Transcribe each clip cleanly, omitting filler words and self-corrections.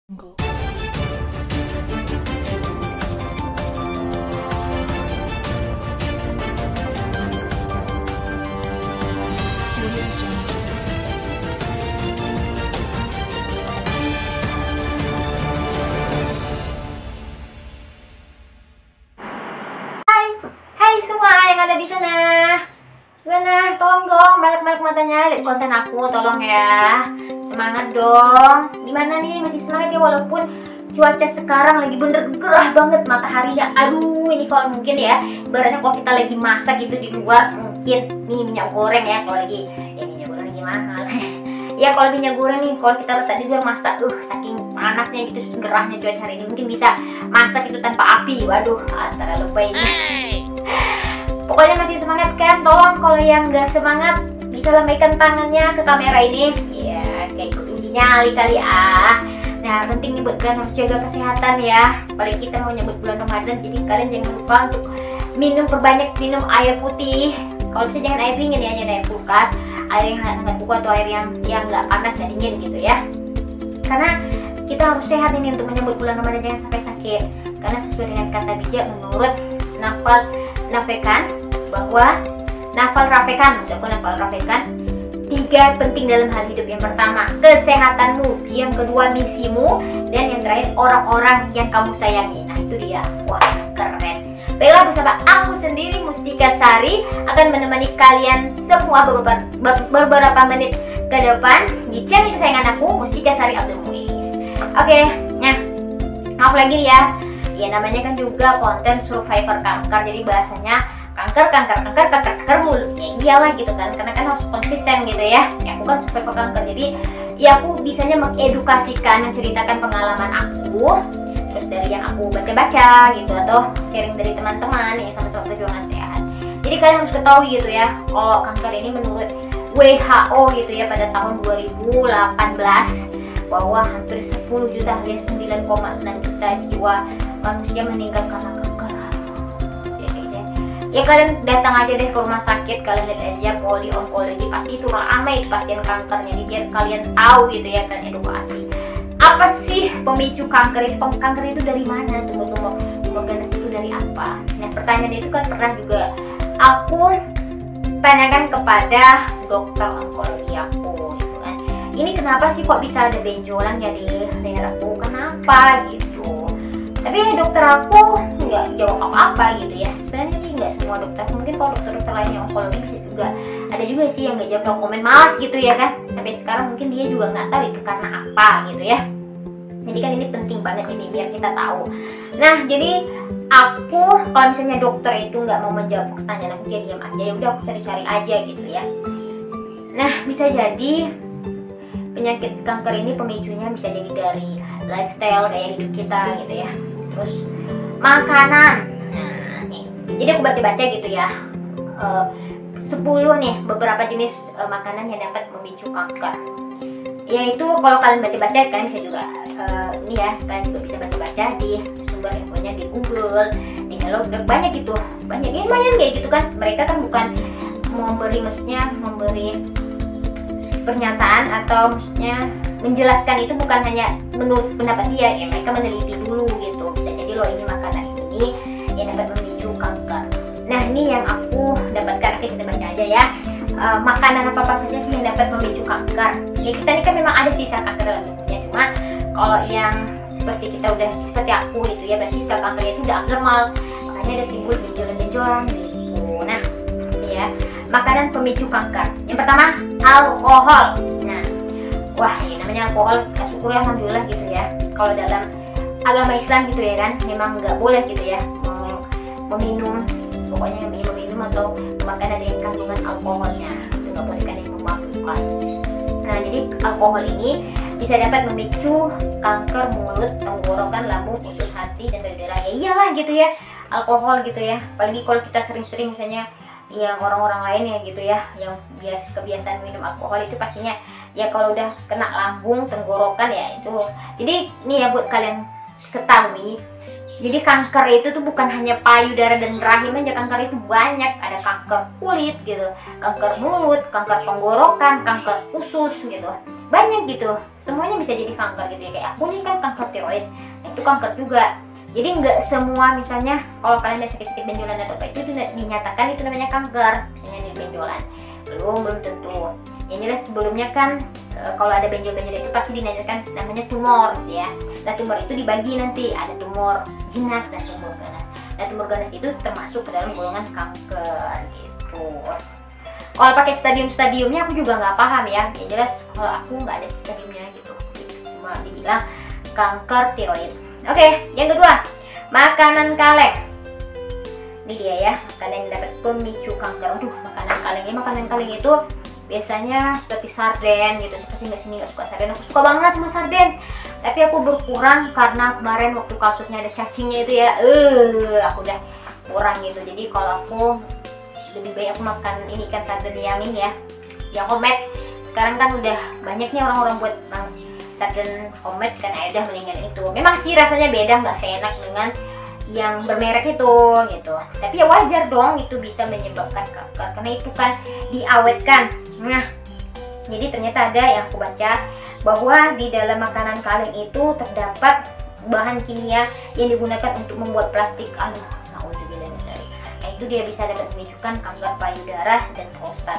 Go. Hai semua yang ada di sana. Gimana? Tolong dong balik-balik matanya, lihat konten aku, tolong ya. Semangat dong. Gimana nih, masih semangat ya walaupun cuaca sekarang lagi bener gerah banget mataharinya. Aduh, ini kalau mungkin ya, ibaratnya kalau kita lagi masak gitu di luar, mungkin nih minyak goreng ya, kalau lagi ya minyak goreng lagi mahal. Ya kalau minyak goreng nih, kalau kita letak di luar masak, saking panasnya gitu, gerahnya cuaca hari ini, mungkin bisa masak itu tanpa api. Waduh, antara lebaynya. Pokoknya masih semangat kan? Tolong kalau yang nggak semangat bisa lambaikan tangannya ke kamera ini. Ya, kayak ikut uji nyali kali ah. Nah, penting nih buat kalian harus jaga kesehatan ya. Apalagi kita mau nyebut bulan Ramadan, jadi kalian jangan lupa untuk perbanyak minum air putih. Kalau bisa jangan air dingin ya, jangan air kulkas, air yang hangat buku atau air yang nggak panas nggak dingin gitu ya. Karena kita harus sehat ini untuk menyambut bulan Ramadan, jangan sampai sakit. Karena sesuai dengan kata bijak menurut Nafal Rafikan, 3 penting dalam hal hidup. Yang pertama, kesehatanmu, yang kedua, misimu, dan yang terakhir, orang-orang yang kamu sayangi. Nah itu dia, wah keren. Baiklah, bersama aku sendiri Mustika Sari akan menemani kalian semua beberapa menit ke depan di channel kesayangan aku, Mustika Sari Abdul Muiz. Oke, nah maaf lagi nih ya. Ya namanya kan juga konten survivor kanker, jadi bahasanya kanker mulu. Ya iyalah gitu kan, karena kan harus konsisten gitu ya. Aku kan survivor kanker, jadi ya aku bisanya mengedukasikan, menceritakan pengalaman aku, terus dari yang aku baca-baca gitu, atau sharing dari teman-teman yang sama-sama perjuangan sehat. Jadi kalian harus ketahui gitu ya, kalau kanker ini menurut WHO gitu ya pada tahun 2018 bahwa hampir 10 juta alias 9,6 juta jiwa manusia meninggal karena kanker. Ya kalian datang aja deh ke rumah sakit, kalian lihat aja poli onkologi, pasti itu ramai pasien kankernya. Jadi biar kalian tahu gitu ya, kalian edukasi. Apa sih pemicu kanker itu? Kanker itu dari mana? Tumor ganas itu dari apa? Nah pertanyaan itu kan pernah juga aku tanyakan kepada dokter onkologi aku. Ini kenapa sih kok bisa ada benjolan ya di leher aku? Kenapa gitu? Tapi dokter aku nggak jawab apa-apa gitu ya. Sebenarnya sih nggak semua dokter. Mungkin kalau dokter lain yang onkologi bisa juga. Ada juga sih yang nggak jawab, no komen, malas gitu ya kan. Sampai sekarang mungkin dia juga nggak tahu itu karena apa gitu ya. Jadi kan ini penting banget ini biar kita tahu. Nah jadi aku kalau misalnya dokter itu nggak mau menjawab pertanyaan aku, dia diam aja, ya udah aku cari-cari aja gitu ya. Nah bisa jadi penyakit kanker ini pemicunya bisa jadi dari lifestyle, gaya hidup kita gitu ya, terus makanan. Nah nih, jadi aku baca-baca gitu ya, 10 nih beberapa jenis makanan yang dapat memicu kanker. Yaitu kalau kalian baca-baca, kalian bisa juga ini ya, kalian juga bisa baca-baca di sumber infonya di Google, di Hellodoc, banyak gitu, banyak ya, lumayan kayak gitu kan. Mereka kan bukan memberi pernyataan atau maksudnya menjelaskan itu bukan hanya menurut pendapat dia ya, mereka meneliti dulu gitu. Bisa jadi loh ini makanan ini yang dapat memicu kanker. Nah ini yang aku dapatkan, oke kita baca aja ya. Makanan apa saja sih yang dapat memicu kanker? Ya kita ini kan memang ada sisa kanker dalam tubuhnya, cuma kalau yang seperti aku gitu ya, berarti sel kankernya itu udah abnormal, makanya ada timbul benjolan-benjolan gitu. Nah ini ya, makanan pemicu kanker. Yang pertama, alkohol. Nah, wah ya namanya alkohol, syukur ya alhamdulillah gitu ya. Kalau dalam agama Islam gitu ya kan, memang nggak boleh gitu ya meminum, pokoknya minum atau makan ada yang kandungan alkoholnya, itu nggak boleh kan, yang memabukkan. Nah jadi alkohol ini bisa dapat memicu kanker mulut, tenggorokan, lambung, usus hati, dan darah. Ya iyalah gitu ya, alkohol gitu ya. Apalagi kalau kita sering-sering misalnya yang orang-orang lain ya gitu ya, yang kebiasaan minum alkohol itu pastinya ya kalau udah kena lambung, tenggorokan ya itu. Jadi ini ya buat kalian ketahui, Jadi kanker itu tuh bukan hanya payudara dan rahim aja, kanker itu banyak. Ada kanker kulit gitu, kanker mulut, kanker tenggorokan, kanker usus gitu. Banyak gitu. Semuanya bisa jadi kanker gitu ya. Kayak aku nih kan kanker tiroid, itu kanker juga. Jadi nggak semua, misalnya kalau kalian ada sakit-sakit benjolan atau apa itu dinyatakan itu namanya kanker, misalnya di benjolan. Belum tentu. Yang jelas sebelumnya kan kalau ada benjol-benjol itu pasti dinyatakan namanya tumor gitu ya. Nah tumor itu dibagi nanti, ada tumor jinak dan tumor ganas. Nah tumor ganas itu termasuk ke dalam golongan kanker gitu. Kalau pakai stadium-stadiumnya aku juga nggak paham ya. Yang jelas kalau aku nggak ada stadiumnya gitu. Cuma dibilang kanker tiroid. Oke, yang kedua, makanan kaleng. Ini dia ya, makanan yang dapat pemicu kanker. Aduh, makanan kaleng itu biasanya seperti sarden gitu. Siapa sih nggak suka sarden? Aku suka banget sama sarden. Tapi aku berkurang karena kemarin waktu kasusnya ada cacingnya itu ya. Aku udah kurang gitu. Jadi kalau aku lebih baik aku makan ini kan sarden Yamin ya, yang homemade. Sekarang kan udah banyak nih orang-orang buat sarden homemade kan, udah mendingan itu. Memang sih rasanya beda, nggak seenak dengan yang bermerek itu gitu. Tapi ya wajar dong, itu bisa menyebabkan kanker karena itu kan diawetkan. Nah, jadi ternyata ada yang aku baca bahwa di dalam makanan kaleng itu terdapat bahan kimia yang digunakan untuk membuat plastik. Naudzubillah. Nah, itu dia bisa dapat memicukan kanker payudara dan prostat.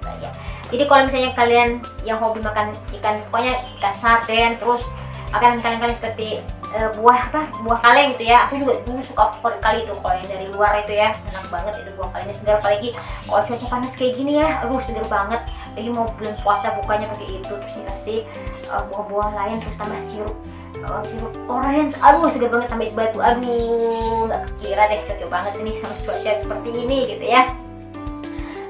Bahaya. Jadi kalau misalnya kalian yang hobi makan ikan, pokoknya ikan sarden, terus makanan kaleng seperti buah kaleng gitu ya, aku juga dulu suka favorit kali itu. Kalau yang dari luar itu ya enak banget itu buah kalengnya, segar. Apalagi kalau cuaca panas kayak gini ya, segar banget. Lagi mau bulan puasa bukanya pakai itu, terus dikasih buah-buah lain, terus tambah sirup orange, segar banget, tambah es batu. Nggak kira deh, cocok banget ini sama cuaca seperti ini gitu ya.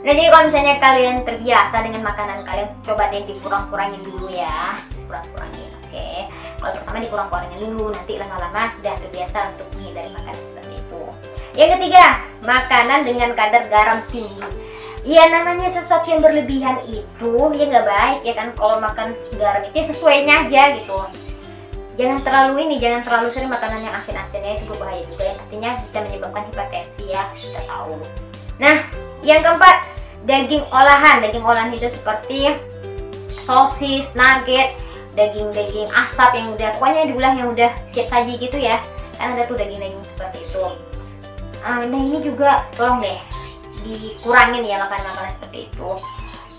Nah jadi kalau misalnya kalian terbiasa dengan makanan kalian, coba deh dikurang-kurangin dulu ya, kurang-kurangin. Oke, kalau pertama dikurang-kurangin dulu, nanti lama-lama udah terbiasa untuk menghindari makanan seperti itu. Yang ketiga, makanan dengan kadar garam tinggi. Ya namanya sesuatu yang berlebihan itu ya nggak baik ya kan. Kalau makan garam itu sesuainya aja gitu. Jangan terlalu sering makanan yang asin-asinnya, itu berbahaya juga, yang pastinya bisa menyebabkan hipertensi ya, kita tahu. Nah, yang keempat, daging olahan. Daging olahan itu seperti sosis, nugget, daging asap yang udah, pokoknya diulah yang udah siap saji gitu ya. Kan ada tuh daging-daging seperti itu. Nah ini juga tolong deh dikurangin ya makanan-makanan seperti itu.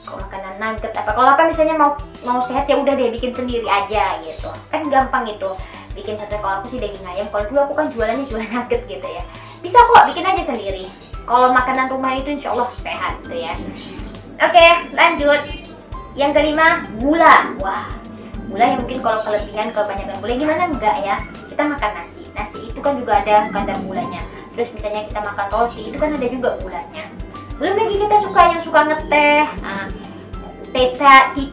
Kalau makanan nugget kalau misalnya mau sehat ya udah deh bikin sendiri aja gitu. Kan gampang itu. Bikin satu, kalau aku sih daging ayam. Kalau dulu aku kan jualan nugget gitu ya. Bisa kok bikin aja sendiri. Kalau makanan rumah itu insya Allah sehat gitu ya. Oke, lanjut. Yang kelima, gula. Wah, gula yang mungkin kalau kelebihan, kebanyakan gula gimana enggak ya. Kita makan nasi itu kan juga ada kadar gulanya. Terus misalnya kita makan roti itu kan ada juga gulanya. Belum lagi kita yang suka ngeteh, tea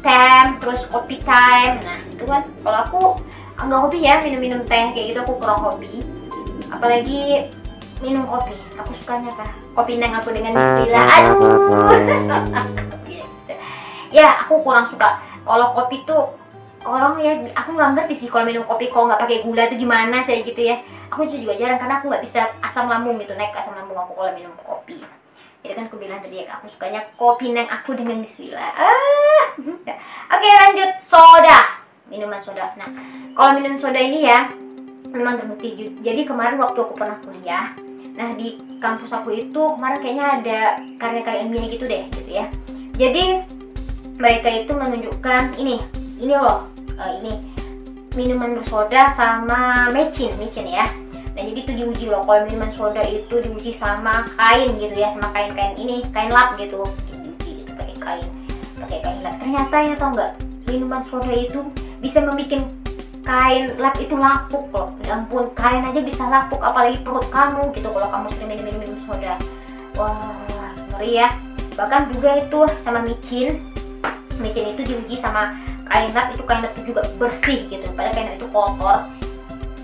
time, terus kopi time. Nah itu kan kalau aku nggak hobi ya minum teh kayak gitu, aku kurang hobi. Apalagi minum kopi, aku sukanya apa? Kopi neng aku dengan bismillah. Ya aku kurang suka. Kalau kopi tuh orang ya, aku nggak ngerti sih kalau minum kopi kalau nggak pakai gula itu gimana saya gitu ya. Aku juga jarang karena aku nggak bisa asam lambung gitu, naik asam lambung aku kalau minum kopi. Jadi kan aku bilang tadi ya, aku sukanya kopi neng aku dengan bismillah. Oke, lanjut, soda, minuman soda. Nah kalau minum soda ini ya memang terbukti. Jadi kemarin waktu aku pernah kuliah, nah di kampus aku itu kemarin kayaknya ada karya-karya ilmiah gitu deh gitu ya. Jadi mereka itu menunjukkan ini loh, ini minuman bersoda sama mecin ya. Nah jadi itu diuji loh, kalau minuman soda itu diuji sama kain gitu ya, sama kain lap gitu, diuji gitu pakai kain lap. Ternyata ya tau nggak, minuman soda itu bisa membuat kain lap itu lapuk loh. Ya ampun, kain aja bisa lapuk, apalagi perut kamu gitu kalau kamu sering minum soda. Wah ngeri ya. Bahkan juga itu sama micin itu diuji sama kain lap itu juga bersih gitu, padahal kain lap itu kotor.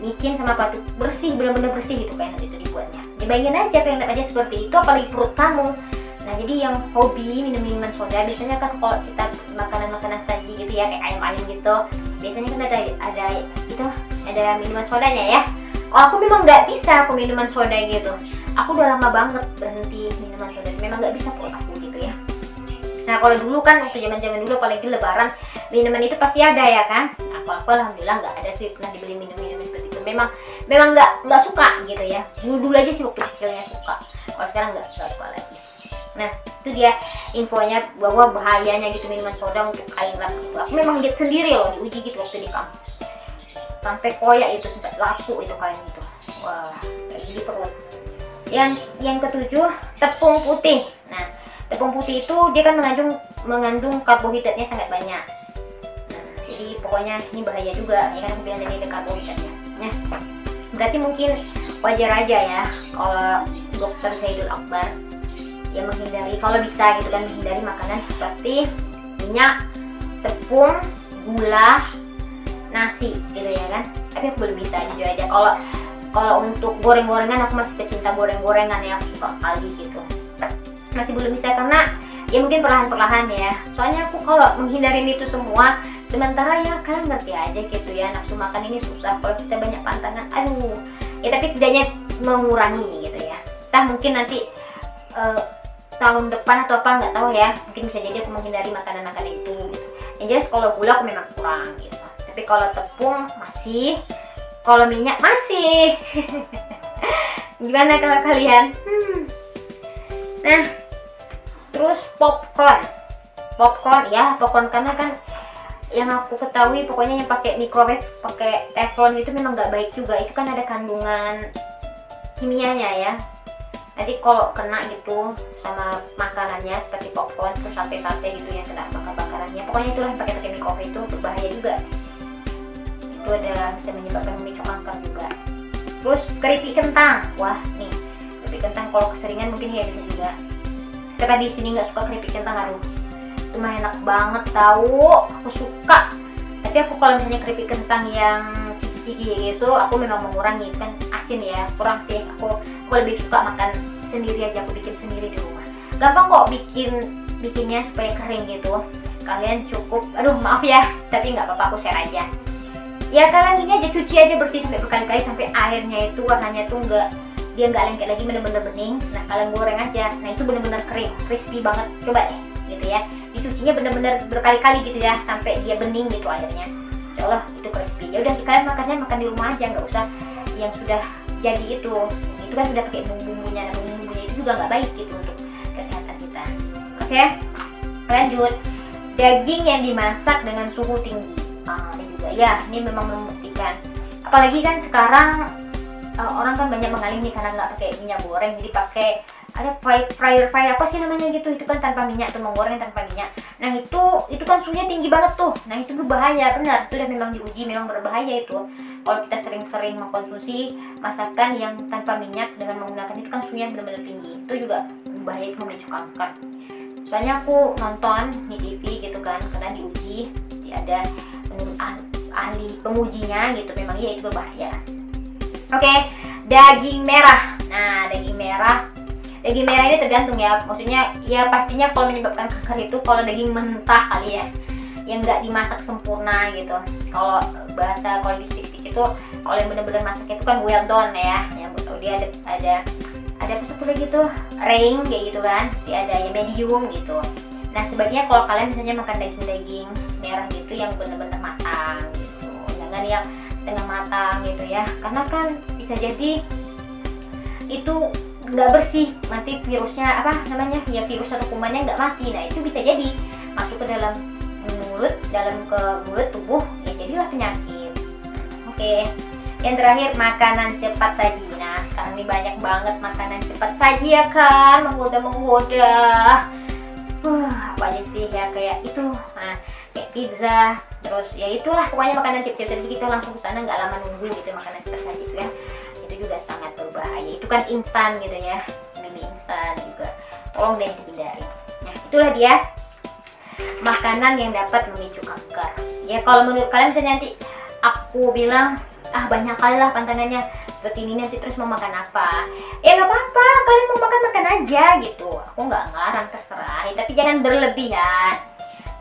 Micin sama batu bersih, benar-benar bersih gitu kain lap itu dibuatnya. Dibayangin aja kain lap aja seperti itu, apalagi perut kamu. Nah jadi yang hobi minum minuman soda, biasanya kan kalau kita makanan saji gitu ya, kayak ayam gitu, biasanya kan ada minuman sodanya ya. Kalau aku memang nggak bisa aku minuman soda gitu. Aku udah lama banget berhenti minuman soda. Memang nggak bisa perut aku gitu ya. Nah kalau dulu kan waktu zaman dulu apalagi lebaran minuman itu pasti ada ya kan. Aku alhamdulillah nggak ada sih pernah dibeli minum seperti itu. Memang nggak suka gitu ya. Dulu aja sih waktu kecilnya suka. Kalau sekarang nggak suka lagi. Nah itu dia infonya bahwa bahayanya gitu minuman soda untuk kain lap gitu. Aku memang lihat sendiri loh diuji gitu waktu di kampus. Sampai koyak itu, sampai laku itu kain itu. Wah, kayak gini perut. Yang ketujuh, tepung putih. Nah, tepung putih itu dia kan mengandung karbohidratnya sangat banyak. Nah, jadi pokoknya ini bahaya juga ya kan, aku bilang tadi ada karbohidratnya. Nah, berarti mungkin wajar aja ya kalau Dokter Zaidul Akbar yang menghindari, kalau bisa gitu kan, menghindari makanan seperti minyak, tepung, gula, nasi gitu ya kan. Tapi aku belum bisa jujur aja. Kalau untuk goreng-gorengan aku masih pecinta goreng-gorengan ya, aku suka kali gitu. Masih belum bisa karena ya mungkin perlahan-perlahan ya. Soalnya aku kalau menghindarin itu semua, sementara ya kalian ngerti aja gitu ya, nafsu makan ini susah kalau kita banyak pantangan. Aduh. Ya tapi setidaknya mengurangi gitu ya. Entah mungkin nanti tahun depan atau apa nggak tahu ya. Mungkin bisa jadi aku menghindari makanan-makanan itu gitu. Yang jelas kalau gula aku memang kurang gitu. Tapi kalau tepung masih, kalau minyak masih. Gimana kalau kalian? Nah, terus popcorn karena kan yang aku ketahui pokoknya yang pakai microwave, pakai teflon itu memang nggak baik juga. Itu kan ada kandungan kimianya ya. Nanti kalau kena gitu sama makanannya seperti popcorn, terus sate-sate gitu yang kena bakar-bakarannya, pokoknya itulah yang pakai microwave itu berbahaya juga. Itu ada bisa menyebabkan memicu kanker juga. Terus keripik kentang, wah nih keripik kentang kalau keseringan mungkin ya bisa juga. Kita di sini nggak suka keripik kentang, aduh itu mah enak banget tahu, aku suka. Tapi aku kalau misalnya keripik kentang yang ciki-ciki gitu, aku memang mengurangi, itu kan asin ya, kurang sih. Aku lebih suka makan sendiri aja, aku bikin sendiri di rumah. Gampang kok bikinnya supaya kering gitu. Kalian cukup, aduh maaf ya, tapi nggak apa-apa, aku share aja. Ya kalian ini aja, cuci aja bersih sampai berkali-kali sampai airnya itu warnanya tuh dia nggak lengket lagi, bener-bener bening. Nah kalian goreng aja, nah itu bener-bener kering, crispy banget. Coba deh gitu ya, dicucinya bener-bener berkali-kali gitu ya sampai dia bening gitu airnya. Insya Allah itu crispy. Ya udah kalian makan di rumah aja, nggak usah yang sudah jadi itu kan sudah pakai bumbu-bumbunya. Nah bumbu-bumbunya itu juga nggak baik gitu untuk kesehatan kita. Oke, lanjut. Daging yang dimasak dengan suhu tinggi. Ini juga ya, ini memang membuktikan. Apalagi kan sekarang orang kan banyak mengalih nih karena nggak pakai minyak goreng, jadi pakai ada fryer apa sih namanya gitu, itu kan tanpa minyak tuh, menggoreng tanpa minyak. Nah itu kan suhunya tinggi banget tuh. Nah itu berbahaya, benar, itu udah memang diuji memang berbahaya itu. Kalau kita sering-sering mengkonsumsi masakan yang tanpa minyak dengan menggunakan itu kan suhunya benar-benar tinggi, itu juga berbahaya, itu memicu kanker. Soalnya aku nonton di TV gitu kan, karena diuji, ada menurut ahli pengujinya gitu, memang iya itu berbahaya. Oke, daging merah. Nah daging merah ini tergantung ya, maksudnya ya pastinya kalau menyebabkan kanker itu kalau daging mentah kali ya, yang nggak dimasak sempurna gitu. Kalau bahasa kalau di stick itu, kalau yang benar-benar masaknya itu kan well done ya, yang betul dia ada apa satu lagi tuh, rare kayak gitu kan, dia ada yang medium gitu. Nah sebaiknya kalau kalian misalnya makan daging merah gitu yang benar-benar matang gitu, jangan yang setengah matang gitu ya, karena kan bisa jadi itu nggak bersih, nanti virusnya apa namanya ya, virus atau kumannya nggak mati. Nah itu bisa jadi masuk ke dalam mulut, ke mulut tubuh, ya jadilah penyakit. Oke, yang terakhir makanan cepat saji. Nah sekarang ini banyak banget makanan cepat saji ya kan, menggoda apa aja sih ya, kayak itu, nah kayak pizza, terus ya itulah pokoknya makanan cepat. Jadi kita langsung ke sana, nggak lama nunggu gitu, makanan cepat saji itu kan, itu juga sangat berbahaya. Itu kan instan gitu ya, mie instan juga, tolong deh dihindari. Nah itulah dia makanan yang dapat memicu kanker. Ya kalau menurut kalian misalnya nanti aku bilang banyak kali lah pantangannya seperti ini, nanti terus mau makan apa, ya nggak apa-apa, kalian mau makan aja gitu, aku nggak ngarang, terserah ya, tapi jangan berlebihan.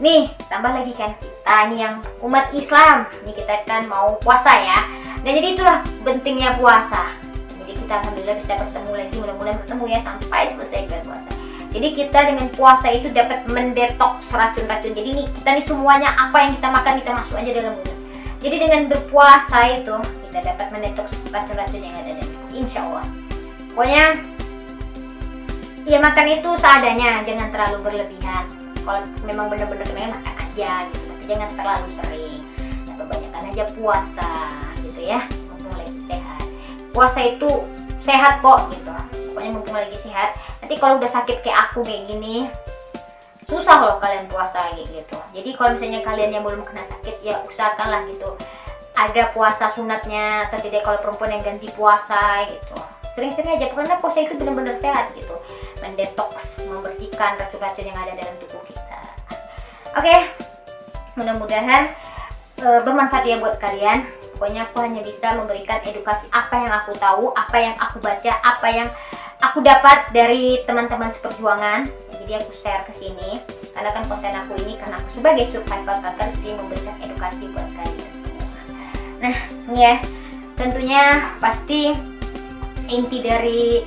Nih tambah lagi kan kita nih yang umat Islam nih, kita kan mau puasa ya. Nah jadi itulah pentingnya puasa. Jadi kita alhamdulillah bisa bertemu lagi, mudah-mudahan bertemu ya sampai selesai bulan puasa. Jadi kita dengan puasa itu dapat mendetoks racun-racun. Jadi nih kita nih semuanya apa yang kita makan kita masuk aja dalam mulut. Jadi dengan berpuasa itu kita dapat mendetoks racun-racun yang ada dalam tubuh, insya Allah. Pokoknya ya makan itu seadanya, jangan terlalu berlebihan. Kalau memang benar-benar pengen makan aja gitu, tapi jangan terlalu sering. Nah, kebanyakan aja puasa gitu ya, mumpung lagi sehat. Puasa itu sehat kok gitu. Pokoknya mumpung lagi sehat. Nanti kalau udah sakit kayak aku kayak gini, susah loh kalian puasa gitu. Jadi kalau misalnya kalian yang belum kena sakit ya usahakanlah gitu ada puasa sunatnya, atau tidak kalau perempuan yang ganti puasa gitu. Sering-sering aja, karena puasa itu benar-benar sehat gitu, mendetoks, membersihkan racun-racun yang ada dalam tubuh kita. Oke, mudah-mudahan bermanfaat ya buat kalian. Pokoknya aku hanya bisa memberikan edukasi apa yang aku tahu, apa yang aku baca, apa yang aku dapat dari teman-teman seperjuangan. Jadi aku share ke sini karena kan konten aku ini karena aku sebagai survivor kanker, jadi memberikan edukasi buat kalian semua. Nah, ini ya, tentunya pasti inti dari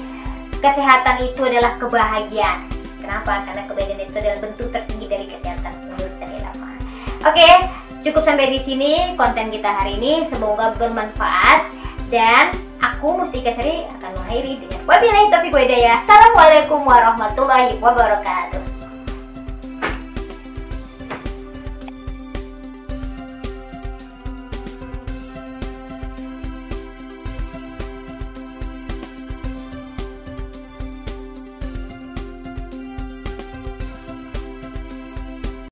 kesehatan itu adalah kebahagiaan. Kenapa? Karena kebahagiaan itu adalah bentuk tertinggi dari kesehatan menurut Tadilama. Oke, cukup sampai di sini konten kita hari ini. Semoga bermanfaat dan aku Mustika Sari akan mengakhiri dengan wabillahi taufiq wa hidayah. Assalamualaikum warahmatullahi wabarakatuh.